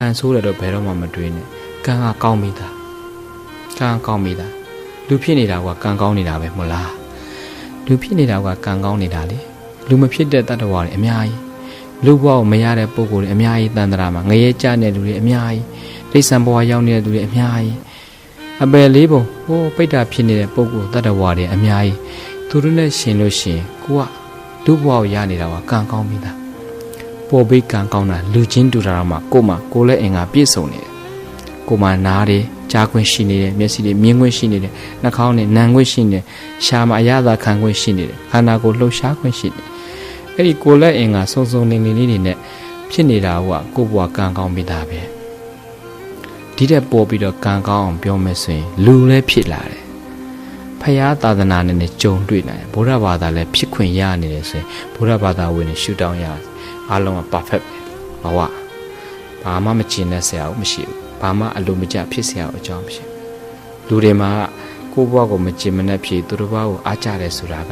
ကန်ဆိုးတယ်တော့ဘယ်တော့မှမတွေးနဲ့ကန်ကကောင်းမိတာကန်ကောင်းမိတာလူဖြစ်နေတာကကန်ကောင်းနေတာပဲမဟုတ်လားလူဖြစ်နေတာကကန်ကောင်းနေတာလေလူမဖြစ်တဲ့တတ္တဝါတွေအများကြီးလူဘဝကိုမရတဲ့ပုံကိုယ်တွေအများကြီးတန်တရာမှာငရဲကြတဲ့လူတွေအများကြီးတိဆံဘဝရောက်နေတဲ့လူတွေအများကြီးအပယ်လေးပုံဟိုပိတ္တာဖြစ်နေတဲ့ပုံကိုယ်တတ္တဝါတွေအများကြီးသူတို့နဲ့ရှင်လို့ရှင်ကိုကလူဘဝကိုရနေတာကကန်ကောင်းမိတာပေါ်ပြီးကန်ကောင်းတာလူချင်းတူတာမှကိုလည်းအင်္ဂါပြည့်စုံနေတယ်ကိုမှနားတယ်ကြားခွင့်ရှိနေတယ်မျက်စိတွေမြင်ခွင့်ရှိနေတယ်နှာခေါင်းနဲ့နံခွင့်ရှိနေတယ်ရှားမှာအရသာခံခွင့်ရှိနေတယ်ခန္ဓာကိုယ်လှုပ်ရှားခွင့်ရှိတယ်အဲ့ဒီကိုလည်းအင်္ဂါစုံစုံလင်လင်လေးတွေနဲ့ဖြစ်နေတာကကိုဘွားကန်ကောင်းပြီးသားပဲဒီတဲ့ပေါ်ပြီးတော့ကန်ကောင်းအောင်ပြောမယ်ဆိုရင်လူလည်းဖြစ်လာတယ်ဖယားသာသနာနဲ့ကြုံတွေ့နိုင်ဗုဒ္ဓဘာသာလည်းဖြစ်ခွင့်ရနေတယ်ဆိုရင်ဗုဒ္ဓဘာသာဝင်ရှုတောင်းရအားလုံးက perfect ပဲဘဝဘာမှမကျင်တဲ့ဆရာမရှိဘူးဘာမှအလိုမကျဖြစ်ဆရာအကြောင်းမရှိလူတွေမှာကိုယ့်ဘဝကိုမကျင်မနဲ့ဖြစ်သူတစ်ပါးကိုအားကြတယ်ဆိုတာက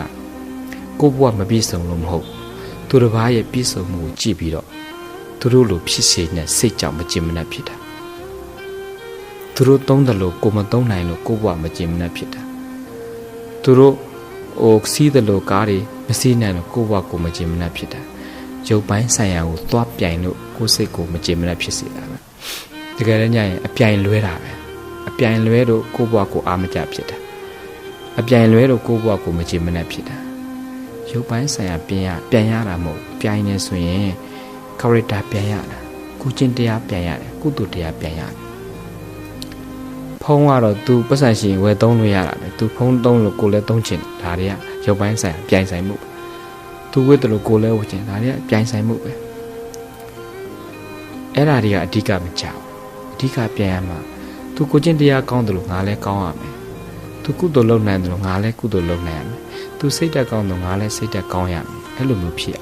ကိုယ့်ဘဝမပြည့်စုံလို့မဟုတ်သူတစ်ပါးရဲ့ပြည့်စုံမှုကိုကြည့်ပြီးတော့သူတို့လိုဖြစ်စေနဲ့စိတ်ကြောင့်မကျင်မနဲ့ဖြစ်တာသူတို့သုံးတယ်လို့ကိုမသုံးနိုင်လို့ကိုယ့်ဘဝမကျင်မနဲ့ဖြစ်တာသူတို့စီးတယ်လို့ကားတွေမစီးနိုင်လို့ကိုယ့်ဘဝကိုမကျင်မနဲ့ဖြစ်တာရုပ်ပိုင်းဆိုင်ရာကိုသွားပြိုင်လို့ကိုယ်စိတ်ကိုမကျင်မနဲ့ဖြစ်စေတာပဲတကယ်လည်းညရင်အပြိုင်လွဲတာပဲအပြိုင်လွဲလို့ကိုယ့်ဘဝကိုအားမကျဖြစ်တာအပြိုင်လွဲလို့ကိုယ့်ဘဝကိုမကျင်မနဲ့ဖြစ်တာရုပ်ပိုင်းဆိုင်ရာပြန်ရတာမဟုတ်ပြိုင်နေဆိုရင် character ပြန်ရတာကိုချင်းတရားပြန်ရတယ်ကုသိုလ်တရားပြန်ရတယ်ဖုံးကတော့ तू ပတ်စံရှင်ဝယ်သုံးလို့ရတာပဲ तू ဖုံးသုံးလို့ကိုယ်လည်းသုံးချင်ဒါတွေကရုပ်ပိုင်းဆိုင်ရာပြိုင်ဆိုင်မှုသူဝိတ္တလို့ကိုလည်းဝတ်ချင်ဒါတွေကပြိုင်ဆိုင်မှုပဲအဲ့ဒါတွေကအဓိကမကြောက်အဓိကပြန်ရမှာသူကိုချင်းတရားကောင်းတယ်လို့ငါလည်းကောင်းရမယ်သူကုသိုလ်လုပ်နိုင်တယ်လို့ငါလည်းကုသိုလ်လုပ်နိုင်ရမယ်သူစိတ်ဓာတ်ကောင်းတယ်ငါလည်းစိတ်ဓာတ်ကောင်းရမယ်အဲ့လိုမျိုးဖြစ်ရ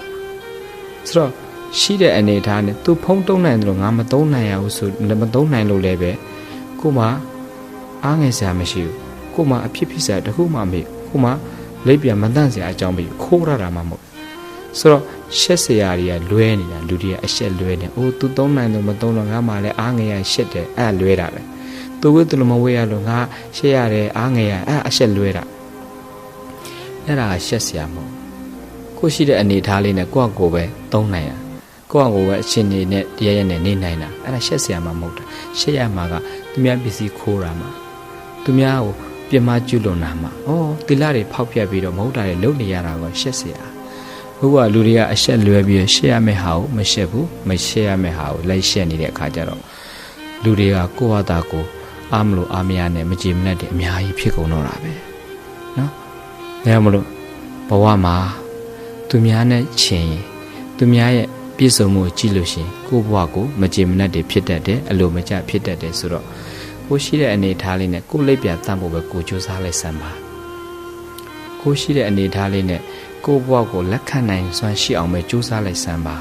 ဆိုတော့ရှိတဲ့အနေထားနဲ့သူဖုံးတုံးနိုင်တယ်လို့ငါမသုံးနိုင်ရဘူးဆိုမသုံးနိုင်လို့လည်းပဲကိုမှအားငယ်စရာမရှိဘူးကိုမှအဖြစ်စရာတခုမှမေ့ကိုမှလက်ပြန်မတန့်စရာအကြောင်းပဲခိုးရတာမှမဟုတ်ဆိုတော့ရှက်စရာတွေကလွဲနေတာလူတွေကအရှက်လွဲနေ။သူသုံးနိုင်လို့မသုံးတော့ငါမှလည်းအားငယ်ရရှက်တယ်အဲ့လွဲတာပဲ။သူဝိတ္တလို့မဝေးရလို့ငါရှက်ရတယ်အားငယ်ရအဲ့အရှက်လွဲတာ။အဲ့ဒါကရှက်စရာမဟုတ်။ကိုရှိတဲ့အနေထားလေးနဲ့ကိုယ့်အကိုပဲသုံးနိုင်ရ။ကိုယ့်အကိုပဲအချင်းနေနဲ့တရားရနဲ့နေနိုင်တာ။အဲ့ဒါရှက်စရာမှမဟုတ်တာ။ရှက်ရမှာကသူများပစ္စည်းခိုးတာမှာသူများကိုပြမကျွလွန်တာမှာ။တိလတွေဖောက်ပြပြီးတော့မဟုတ်တာတွေလုပ်နေရတာကရှက်စရာ။ဘုရားလူတွေကအရှက်လွဲပြီးရှက်ရမယ့်ဟာကိုမရှက်ဘူးမရှက်ရမယ့်ဟာကိုလိုက်ရှက်နေတဲ့အခါကျတော့လူတွေကကိုယ့်ဟာတာကိုအားမလို့အားမရနဲ့မကြည်မနဲ့တဲ့အများကြီးဖြစ်ကုန်တော့တာပဲနော်ဒါမှမလို့ဘဝမှာသူများနဲ့ချင်းသူများရဲ့ပြည့်စုံမှုကိုကြည့်လို့ရှိရင်ကိုယ့်ဘဝကိုမကြည်မနဲ့တွေဖြစ်တတ်တယ်အလိုမကျဖြစ်တတ်တယ်ဆိုတော့ကိုရှိတဲ့အနေထားလေးနဲ့ကိုယ်လက်ပြတတ်ဖို့ပဲကိုကြိုးစားလိုက်စမ်းပါကိုရှိတဲ့အနေထားလေးနဲ့ကိုယ့်ဘဝကိုလက်ခံနိုင်စွမ်းရှိအောင်ပဲကြိုးစားလိုက်စမ်းပါ